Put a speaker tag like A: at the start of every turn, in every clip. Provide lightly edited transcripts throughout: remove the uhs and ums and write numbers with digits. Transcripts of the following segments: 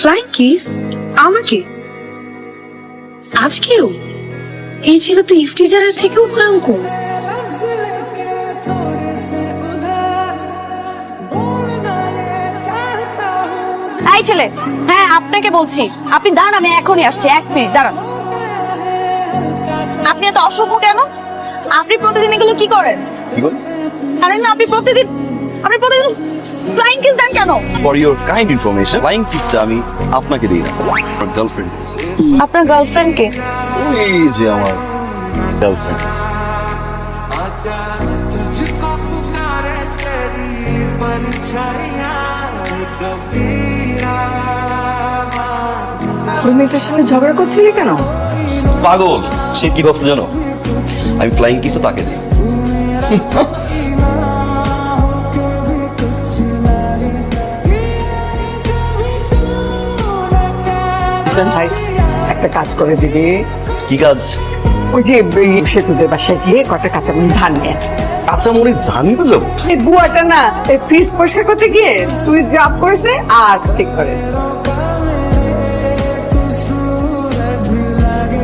A: Flying kiss আমাকে আজকেও? এই ছিল তো ইফতিজারের থেকেও ভয়ঙ্কর।
B: এই ছেলে, হ্যাঁ আপনাকে বলছি, আপনি দাঁড়ান, আমি এখনই আসছি, 1 মিনিট দাঁড়ান। আপনি এত অসভ্য কেন? আপনি প্রতিদিন এগুলো কি করেন?
C: কি বল?
B: জানেন না আপনি প্রতিদিন ফ্লাইং কিস দেন কেন?
C: For your kind information, flying কিসটা আমি আপনাকে দিই না, আমার গার্লফ্রেন্ড।
B: আপনার গার্লফ্রেন্ড কে?
C: ওই যে আমার গার্লফ্রেন্ড।
D: ওই মেয়েটার সাথে ঝগড়া করছিলি কেন?
C: পাগল, সে কি ভাবছে জানো? আমি ফ্লাইং কিসটা তাকে দিই।
D: ভাই একটা কাজ করে দিবি।
C: কি কাজ?
D: ওই যে সেতুদের বাসায় গিয়ে কটা কাঁচামরিচ ধান নিয়ে আয়।
C: কাঁচামরিচ ধান নিতে যাবো?
D: এই বুয়াটা না এই ফ্রিজ পরিষ্কার করতে গিয়ে সুইচ জাপ করেছে আর ঠিক করে।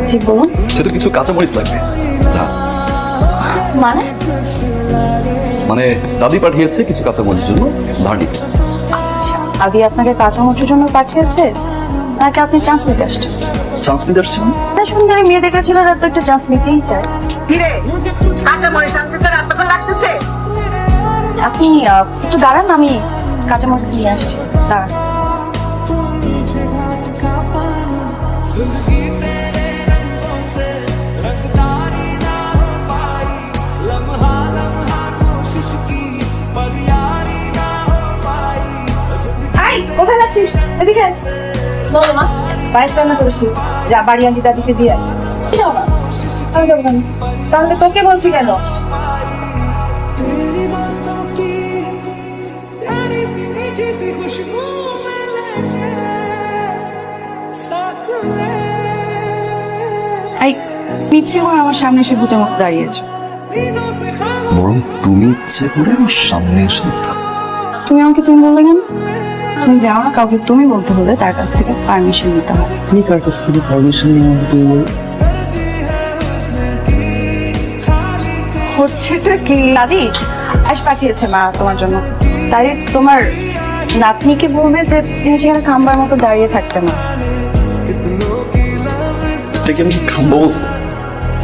B: জি বলুন।
C: সে তো কিছু কাঁচামরিচ লাগবে। ধান
B: মানে?
C: মানে দাদি পাঠিয়েছে কিছু কাঁচামরিচের জন্য ধার নিতে।
B: আচ্ছা, আদি আপনাকে কাঁচামরিচের জন্য পাঠিয়েছে নাকি আপনি চান্স নিতে আসছেন?
C: চান্স নিতে আসছি মানে?
B: না, সুন্দরী মেয়ে দেখেছিল, তো একটু চান্স নিতেই চায়।
D: কিরে কাঁচামরিচ আনতে চার আপনাকে লাগতেছে?
B: আপনি একটু দাঁড়ান, আমি কাঁচামরিচ নিয়ে আসছি, দাঁড়ান।
E: আই কোথায় যাচ্ছিস? এদিকে আয়।
B: বলো মা।
E: পায়েস রান্না করেছি, যা বাড়ি আনটি দাদিকে দিয়ে আয়।
B: যাও না।
E: আমি যাবো কেন? তাহলে তোকে বলছি কেন?
B: এই মিথ্যে করে আমার সামনে এসে ভূতের মতো দাঁড়িয়েছো।
C: বরং তুমি ইচ্ছে করে আমার সামনে এসে থাক।
B: তুমি আমাকে তুমি বললে কেন? তুমি যাও না, কাউকে তুমি বলতে হলে তার কাছ থেকে পারমিশন নিতে হবে।
C: তুমি কার কাছ থেকে পারমিশন নিয়ে আমাকে তুমি বলো?
D: হচ্ছেটা কি?
B: দাদি আজ পাঠিয়েছে মা তোমার জন্য। তাই তোমার নাতনিকে বলবে যে তিনি সেখানে খাম্বার মতো দাঁড়িয়ে থাকতে না।
C: এটাকে আমি খাম্বা বলছি?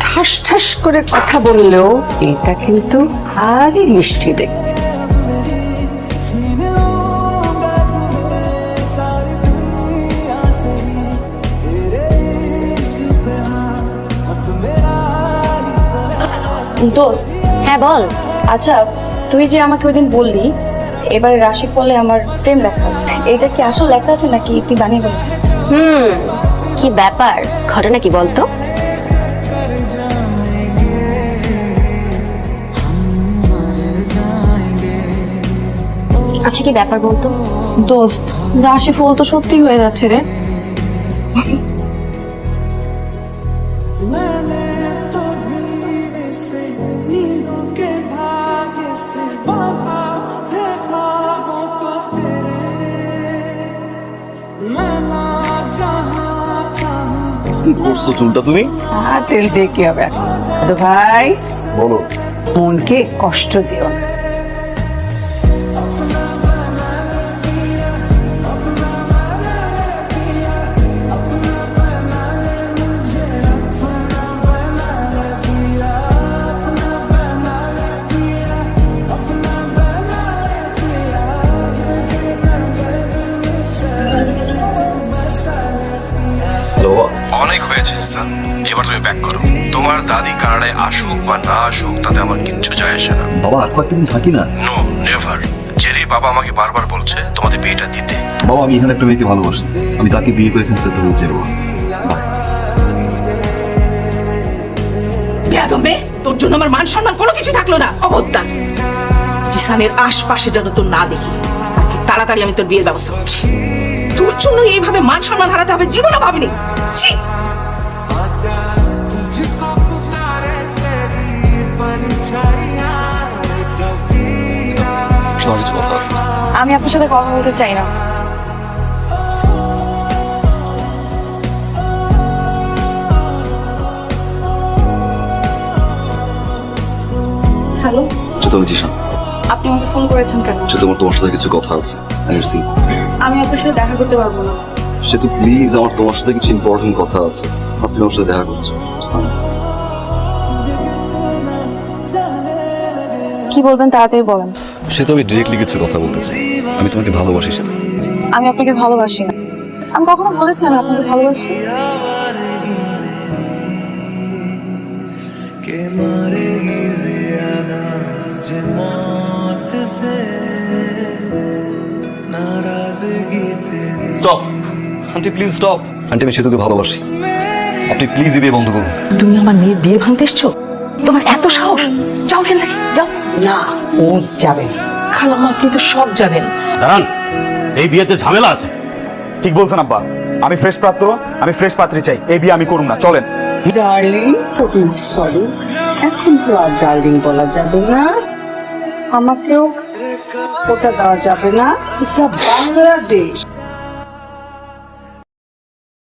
D: ঠাস ঠাস করে কথা বললেও এটা কিন্তু ভারী মিষ্টি দেখতে।
B: দোস্ত, হ্যাঁ বল। আচ্ছা, তুই যে আমাকে ওই দিন বললি এবারে রাশিফলে আমার প্রেম লেখা আছে, এটা কি আসল লেখা আছে নাকি তুই বানিয়ে বলছিস?
F: কি ব্যাপার, ঘটনা কি বলতো? আচ্ছা কি ব্যাপার বলতো?
B: দোস্ত, রাশিফল তো সত্যি হয়ে যাচ্ছে রে।
C: কি করছো চুলটা তুমি?
D: তেল দিয়ে কি হবে এখন? তো ভাই
C: বলো।
D: মনকে কষ্ট দিও না।
G: অনেক হয়েছে স্যার, এবার তুমি ব্যাক করো। তোমার দাদি কানাডায় আসুক বা না আসুক তাতে আমার কিচ্ছু যায় আসে না।
C: বাবা আর কয়েকদিন থাকি না।
G: No never. জেরি বাবা আমাকে বারবার বলছে তোমাদের বিয়েটা দিতে।
C: বাবা আমি এখানে একটা মেয়েকে ভালোবাসি, আমি তাকে বিয়ে করে এখানে সেটেল হতে চাই।
H: বেয়াদবে, তোর জন্য আমার মান সম্মান কোনো কিছু থাকলো না। অবদান জিসানের আশপাশে যেন তোর না দেখি, তাড়াতাড়ি আমি তোর বিয়ের ব্যবস্থা করছি। তোর জন্য এইভাবে মান সম্মান হারাতে হবে জীবনে ভাবিনি। ছি।
C: তোমার কিছু কথা আছে?
B: আমি আপনার সাথে কথা বলতে চাই না।
E: হ্যালো,
C: সেটা আমি জিশান।
B: আপনি আমাকে ফোন করেছেন কেন?
C: সে তোমার সাথে কিছু কথা আছে।
B: আমি আপনার সাথে দেখা করতে পারবো না।
C: সে তো প্লিজ, আমার তোমার সাথে কিছু ইম্পর্টেন্ট কথা আছে, আপনি আমার সাথে দেখা করছো।
B: কি বলবেন তাড়াতাড়ি বলেন।
C: সে তো আমি ডিরেক্টলি কিছু কথা বলতে চাই। আমি তোমাকে ভালোবাসি সেটা।
B: আমি আপনাকে ভালোবাসি না। আমি কখনো বলেছি আমি আপনাকে ভালোবাসি?
C: Stop aunty, please stop. Aunty, আমি সেতুকে ভালোবাসি, আপনি প্লিজ এই বিয়ে বন্ধ করুন।
H: তুমি আমার মেয়ের বিয়ে ভাঙতে এসছো? তোমার এত সাহস? যাও এখান থেকে, যাও।
D: না, ও যাবে না।
H: খালাম্মা, আপনি তো সব জানেন।
I: দাঁড়ান, এই বিয়েতে ঝামেলা আছে।
J: ঠিক বলছেন আব্বা, আমি ফ্রেশ পাত্র, আমি ফ্রেশ পাত্রী চাই। এই বিয়ে আমি করুম না, চলেন।
D: ডার্লিং, সরি, এখন তো আর ডার্লিং বলা যাবে না। আমাকেও ওটা দেওয়া যাবে না। এটা বাংলাদেশ।